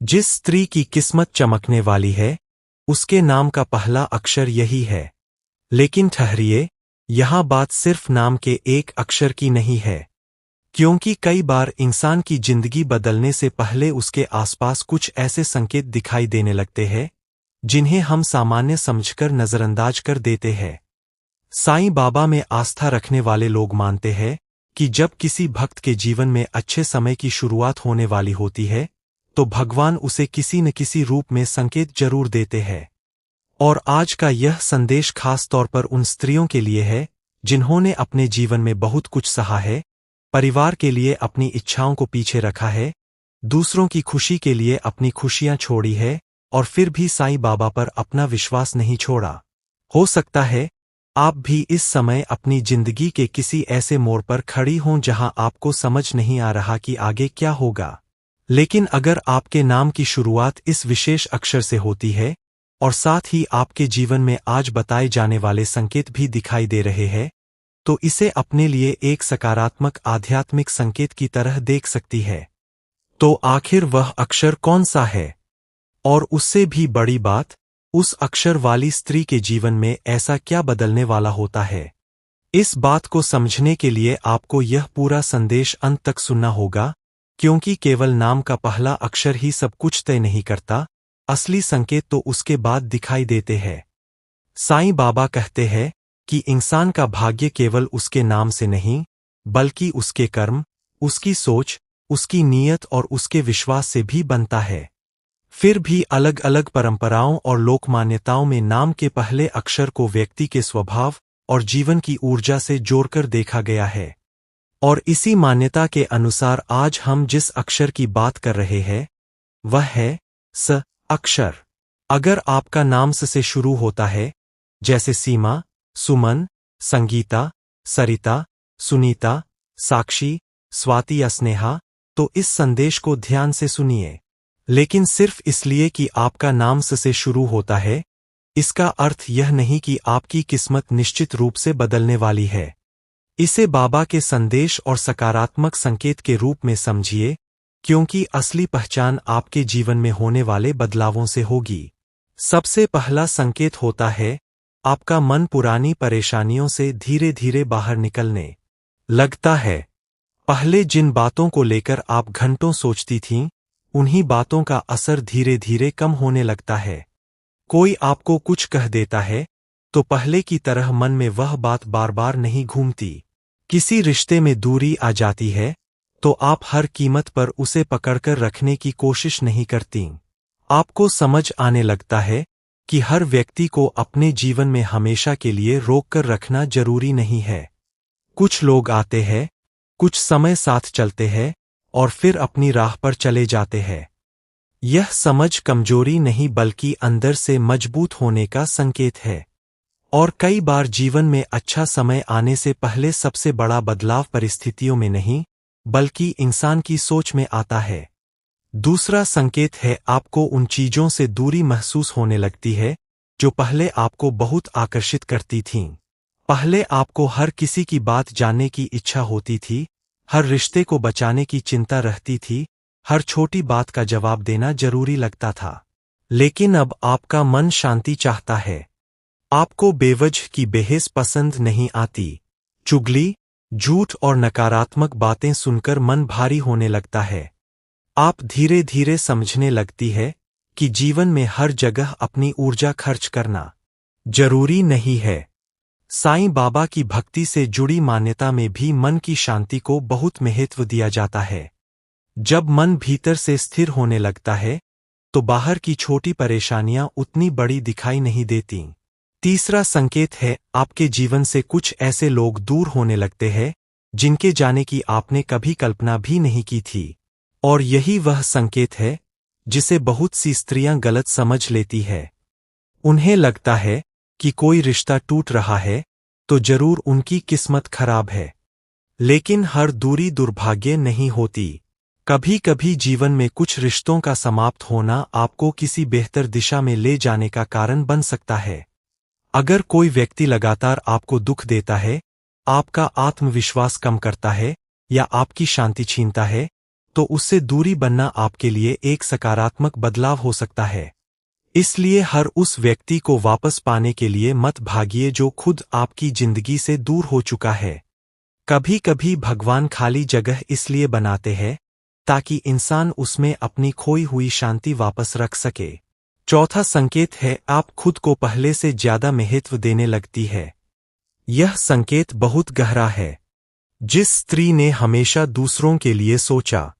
जिस स्त्री की किस्मत चमकने वाली है, उसके नाम का पहला अक्षर यही है। लेकिन ठहरिए, यहां बात सिर्फ नाम के एक अक्षर की नहीं है, क्योंकि कई बार इंसान की जिंदगी बदलने से पहले उसके आसपास कुछ ऐसे संकेत दिखाई देने लगते हैं जिन्हें हम सामान्य समझकर नजरअंदाज कर देते हैं। साईं बाबा में आस्था रखने वाले लोग मानते हैं कि जब किसी भक्त के जीवन में अच्छे समय की शुरुआत होने वाली होती है, तो भगवान उसे किसी न किसी रूप में संकेत जरूर देते हैं। और आज का यह संदेश खास तौर पर उन स्त्रियों के लिए है जिन्होंने अपने जीवन में बहुत कुछ सहा है, परिवार के लिए अपनी इच्छाओं को पीछे रखा है, दूसरों की खुशी के लिए अपनी खुशियां छोड़ी है और फिर भी साईं बाबा पर अपना विश्वास नहीं छोड़ा। हो सकता है आप भी इस समय अपनी जिंदगी के किसी ऐसे मोड़ पर खड़ी हों जहां आपको समझ नहीं आ रहा कि आगे क्या होगा। लेकिन अगर आपके नाम की शुरुआत इस विशेष अक्षर से होती है और साथ ही आपके जीवन में आज बताए जाने वाले संकेत भी दिखाई दे रहे हैं, तो इसे अपने लिए एक सकारात्मक आध्यात्मिक संकेत की तरह देख सकती है। तो आखिर वह अक्षर कौन सा है? और उससे भी बड़ी बात, उस अक्षर वाली स्त्री के जीवन में ऐसा क्या बदलने वाला होता है? इस बात को समझने के लिए आपको यह पूरा संदेश अंत तक सुनना होगा, क्योंकि केवल नाम का पहला अक्षर ही सब कुछ तय नहीं करता, असली संकेत तो उसके बाद दिखाई देते हैं। साईं बाबा कहते हैं कि इंसान का भाग्य केवल उसके नाम से नहीं, बल्कि उसके कर्म, उसकी सोच, उसकी नीयत और उसके विश्वास से भी बनता है। फिर भी अलग अलग परंपराओं और लोक मान्यताओं में नाम के पहले अक्षर को व्यक्ति के स्वभाव और जीवन की ऊर्जा से जोड़कर देखा गया है। और इसी मान्यता के अनुसार आज हम जिस अक्षर की बात कर रहे हैं, वह है स अक्षर। अगर आपका नाम स से शुरू होता है, जैसे सीमा, सुमन, संगीता, सरिता, सुनीता, साक्षी, स्वाति या स्नेहा, तो इस संदेश को ध्यान से सुनिए। लेकिन सिर्फ इसलिए कि आपका नाम स से शुरू होता है, इसका अर्थ यह नहीं कि आपकी किस्मत निश्चित रूप से बदलने वाली है। इसे बाबा के संदेश और सकारात्मक संकेत के रूप में समझिए, क्योंकि असली पहचान आपके जीवन में होने वाले बदलावों से होगी। सबसे पहला संकेत होता है आपका मन पुरानी परेशानियों से धीरे धीरे बाहर निकलने लगता है। पहले जिन बातों को लेकर आप घंटों सोचती थीं, उन्हीं बातों का असर धीरे धीरे कम होने लगता है। कोई आपको कुछ कह देता है, तो पहले की तरह मन में वह बात बार बार नहीं घूमती। किसी रिश्ते में दूरी आ जाती है, तो आप हर कीमत पर उसे पकड़कर रखने की कोशिश नहीं करती। आपको समझ आने लगता है कि हर व्यक्ति को अपने जीवन में हमेशा के लिए रोक कर रखना जरूरी नहीं है। कुछ लोग आते हैं, कुछ समय साथ चलते हैं और फिर अपनी राह पर चले जाते हैं। यह समझ कमजोरी नहीं बल्कि अंदर से मजबूत होने का संकेत है। और कई बार जीवन में अच्छा समय आने से पहले सबसे बड़ा बदलाव परिस्थितियों में नहीं, बल्कि इंसान की सोच में आता है। दूसरा संकेत है आपको उन चीजों से दूरी महसूस होने लगती है जो पहले आपको बहुत आकर्षित करती थीं। पहले आपको हर किसी की बात जानने की इच्छा होती थी, हर रिश्ते को बचाने की चिंता रहती थी, हर छोटी बात का जवाब देना जरूरी लगता था। लेकिन अब आपका मन शांति चाहता है। आपको बेवजह की बहस पसंद नहीं आती। चुगली, झूठ और नकारात्मक बातें सुनकर मन भारी होने लगता है। आप धीरे धीरे समझने लगती है कि जीवन में हर जगह अपनी ऊर्जा खर्च करना जरूरी नहीं है। साईं बाबा की भक्ति से जुड़ी मान्यता में भी मन की शांति को बहुत महत्व दिया जाता है। जब मन भीतर से स्थिर होने लगता है, तो बाहर की छोटी परेशानियां उतनी बड़ी दिखाई नहीं देती। तीसरा संकेत है आपके जीवन से कुछ ऐसे लोग दूर होने लगते हैं जिनके जाने की आपने कभी कल्पना भी नहीं की थी। और यही वह संकेत है जिसे बहुत सी स्त्रियां गलत समझ लेती है। उन्हें लगता है कि कोई रिश्ता टूट रहा है तो जरूर उनकी किस्मत खराब है। लेकिन हर दूरी दुर्भाग्य नहीं होती। कभी कभी जीवन में कुछ रिश्तों का समाप्त होना आपको किसी बेहतर दिशा में ले जाने का कारण बन सकता है। अगर कोई व्यक्ति लगातार आपको दुख देता है, आपका आत्मविश्वास कम करता है या आपकी शांति छीनता है, तो उससे दूरी बनना आपके लिए एक सकारात्मक बदलाव हो सकता है। इसलिए हर उस व्यक्ति को वापस पाने के लिए मत भागिए जो खुद आपकी जिंदगी से दूर हो चुका है। कभी कभी भगवान खाली जगह इसलिए बनाते हैं ताकि इंसान उसमें अपनी खोई हुई शांति वापस रख सके। चौथा संकेत है, आप खुद को पहले से ज्यादा महत्व देने लगती है। यह संकेत बहुत गहरा है। जिस स्त्री ने हमेशा दूसरों के लिए सोचा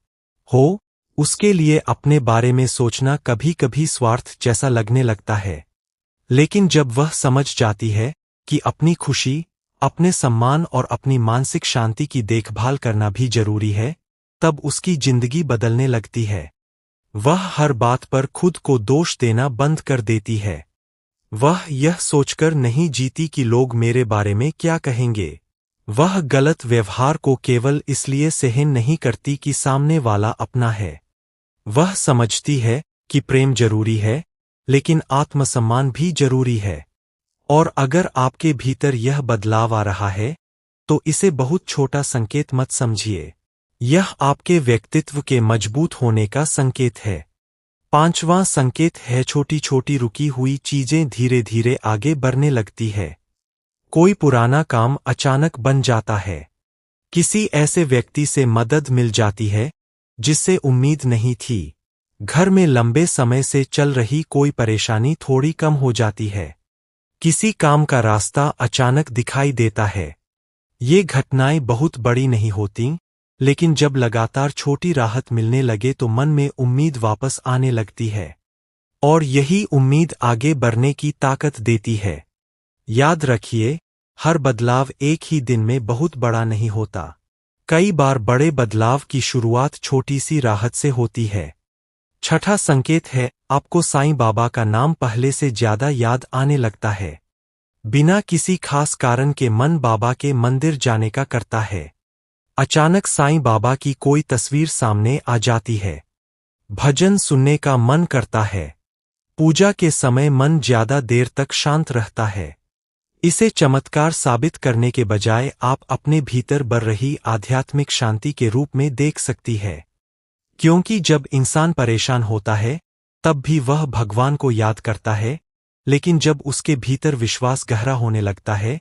हो, उसके लिए अपने बारे में सोचना कभी कभी स्वार्थ जैसा लगने लगता है। लेकिन जब वह समझ जाती है कि अपनी खुशी, अपने सम्मान और अपनी मानसिक शांति की देखभाल करना भी जरूरी है, तब उसकी जिंदगी बदलने लगती है। वह हर बात पर खुद को दोष देना बंद कर देती है। वह यह सोचकर नहीं जीती कि लोग मेरे बारे में क्या कहेंगे। वह गलत व्यवहार को केवल इसलिए सहन नहीं करती कि सामने वाला अपना है। वह समझती है कि प्रेम जरूरी है, लेकिन आत्मसम्मान भी जरूरी है। और अगर आपके भीतर यह बदलाव आ रहा है, तो इसे बहुत छोटा संकेत मत समझिए। यह आपके व्यक्तित्व के मजबूत होने का संकेत है। पांचवां संकेत है, छोटी छोटी रुकी हुई चीजें धीरे धीरे आगे बढ़ने लगती है। कोई पुराना काम अचानक बन जाता है। किसी ऐसे व्यक्ति से मदद मिल जाती है जिससे उम्मीद नहीं थी। घर में लंबे समय से चल रही कोई परेशानी थोड़ी कम हो जाती है। किसी काम का रास्ता अचानक दिखाई देता है। ये घटनाएं बहुत बड़ी नहीं होती, लेकिन जब लगातार छोटी राहत मिलने लगे तो मन में उम्मीद वापस आने लगती है। और यही उम्मीद आगे बढ़ने की ताकत देती है। याद रखिए, हर बदलाव एक ही दिन में बहुत बड़ा नहीं होता। कई बार बड़े बदलाव की शुरुआत छोटी सी राहत से होती है। छठा संकेत है, आपको साईं बाबा का नाम पहले से ज्यादा याद आने लगता है। बिना किसी खास कारण के मन बाबा के मंदिर जाने का करता है। अचानक साईं बाबा की कोई तस्वीर सामने आ जाती है। भजन सुनने का मन करता है। पूजा के समय मन ज्यादा देर तक शांत रहता है। इसे चमत्कार साबित करने के बजाय आप अपने भीतर बढ़ रही आध्यात्मिक शांति के रूप में देख सकती है। क्योंकि जब इंसान परेशान होता है, तब भी वह भगवान को याद करता है, लेकिन जब उसके भीतर विश्वास गहरा होने लगता है,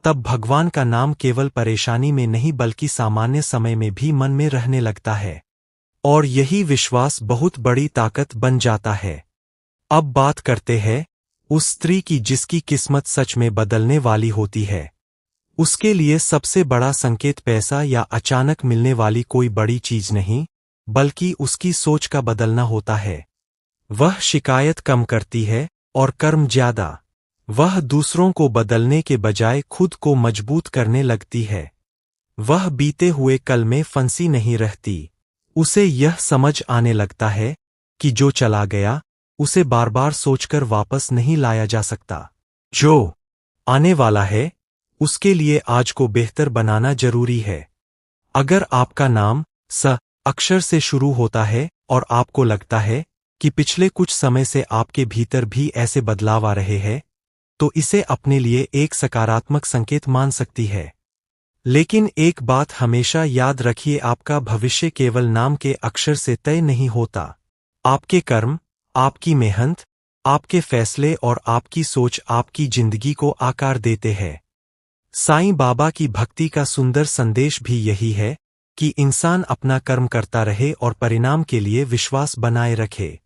तब भगवान का नाम केवल परेशानी में नहीं बल्कि सामान्य समय में भी मन में रहने लगता है। और यही विश्वास बहुत बड़ी ताकत बन जाता है। अब बात करते हैं उस स्त्री की जिसकी किस्मत सच में बदलने वाली होती है। उसके लिए सबसे बड़ा संकेत पैसा या अचानक मिलने वाली कोई बड़ी चीज नहीं, बल्कि उसकी सोच का बदलना होता है। वह शिकायत कम करती है और कर्म ज्यादा। वह दूसरों को बदलने के बजाय खुद को मजबूत करने लगती है। वह बीते हुए कल में फंसी नहीं रहती। उसे यह समझ आने लगता है कि जो चला गया उसे बार बार सोचकर वापस नहीं लाया जा सकता। जो आने वाला है उसके लिए आज को बेहतर बनाना जरूरी है। अगर आपका नाम स अक्षर से शुरू होता है और आपको लगता है कि पिछले कुछ समय से आपके भीतर भी ऐसे बदलाव आ रहे हैं, तो इसे अपने लिए एक सकारात्मक संकेत मान सकती है। लेकिन एक बात हमेशा याद रखिए, आपका भविष्य केवल नाम के अक्षर से तय नहीं होता। आपके कर्म, आपकी मेहनत, आपके फैसले और आपकी सोच आपकी जिंदगी को आकार देते हैं। साईं बाबा की भक्ति का सुंदर संदेश भी यही है कि इंसान अपना कर्म करता रहे और परिणाम के लिए विश्वास बनाए रखे।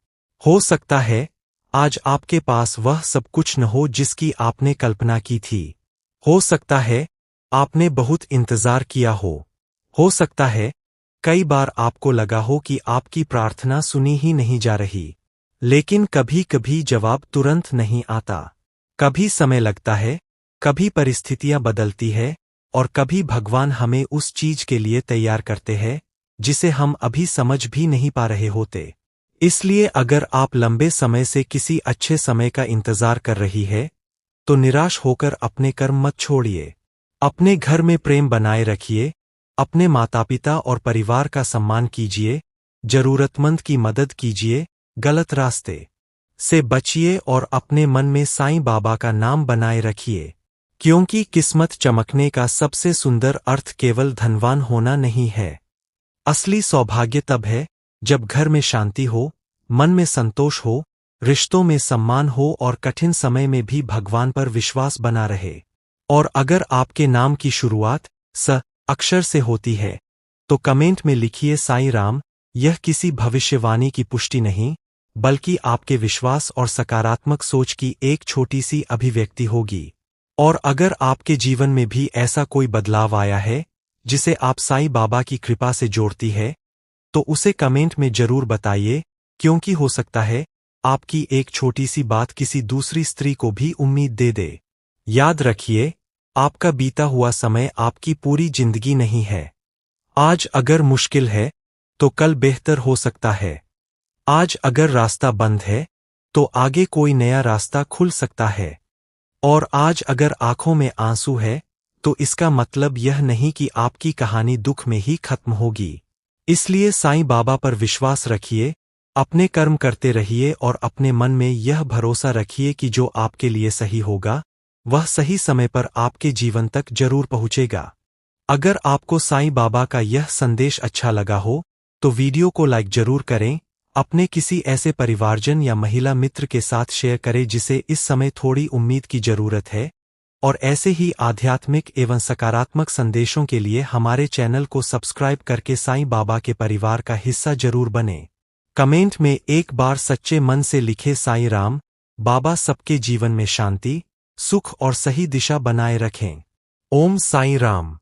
हो सकता है आज आपके पास वह सब कुछ न हो जिसकी आपने कल्पना की थी। हो सकता है आपने बहुत इंतजार किया हो सकता है कई बार आपको लगा हो कि आपकी प्रार्थना सुनी ही नहीं जा रही। लेकिन कभी कभी जवाब तुरंत नहीं आता। कभी समय लगता है, कभी परिस्थितियां बदलती है और कभी भगवान हमें उस चीज के लिए तैयार करते हैं जिसे हम अभी समझ भी नहीं पा रहे होते। इसलिए अगर आप लंबे समय से किसी अच्छे समय का इंतजार कर रही है, तो निराश होकर अपने कर्म मत छोड़िए। अपने घर में प्रेम बनाए रखिए, अपने माता पिता और परिवार का सम्मान कीजिए, जरूरतमंद की मदद कीजिए, गलत रास्ते से बचिए और अपने मन में साईं बाबा का नाम बनाए रखिए। क्योंकि किस्मत चमकने का सबसे सुंदर अर्थ केवल धनवान होना नहीं है, असली सौभाग्य तब है जब घर में शांति हो, मन में संतोष हो, रिश्तों में सम्मान हो और कठिन समय में भी भगवान पर विश्वास बना रहे। और अगर आपके नाम की शुरुआत स अक्षर से होती है तो कमेंट में लिखिए साईं राम। यह किसी भविष्यवाणी की पुष्टि नहीं, बल्कि आपके विश्वास और सकारात्मक सोच की एक छोटी सी अभिव्यक्ति होगी। और अगर आपके जीवन में भी ऐसा कोई बदलाव आया है जिसे आप साईं बाबा की कृपा से जोड़ती है, तो उसे कमेंट में जरूर बताइए, क्योंकि हो सकता है आपकी एक छोटी सी बात किसी दूसरी स्त्री को भी उम्मीद दे दे। याद रखिए, आपका बीता हुआ समय आपकी पूरी जिंदगी नहीं है। आज अगर मुश्किल है तो कल बेहतर हो सकता है। आज अगर रास्ता बंद है तो आगे कोई नया रास्ता खुल सकता है। और आज अगर आंखों में आंसू है तो इसका मतलब यह नहीं कि आपकी कहानी दुख में ही खत्म होगी। इसलिए साईं बाबा पर विश्वास रखिए, अपने कर्म करते रहिए और अपने मन में यह भरोसा रखिए कि जो आपके लिए सही होगा वह सही समय पर आपके जीवन तक जरूर पहुंचेगा। अगर आपको साईं बाबा का यह संदेश अच्छा लगा हो तो वीडियो को लाइक जरूर करें, अपने किसी ऐसे परिवारजन या महिला मित्र के साथ शेयर करें जिसे इस समय थोड़ी उम्मीद की जरूरत है। और ऐसे ही आध्यात्मिक एवं सकारात्मक संदेशों के लिए हमारे चैनल को सब्सक्राइब करके साईं बाबा के परिवार का हिस्सा जरूर बने। कमेंट में एक बार सच्चे मन से लिखे साईं राम। बाबा सबके जीवन में शांति, सुख और सही दिशा बनाए रखें। ओम साईं राम।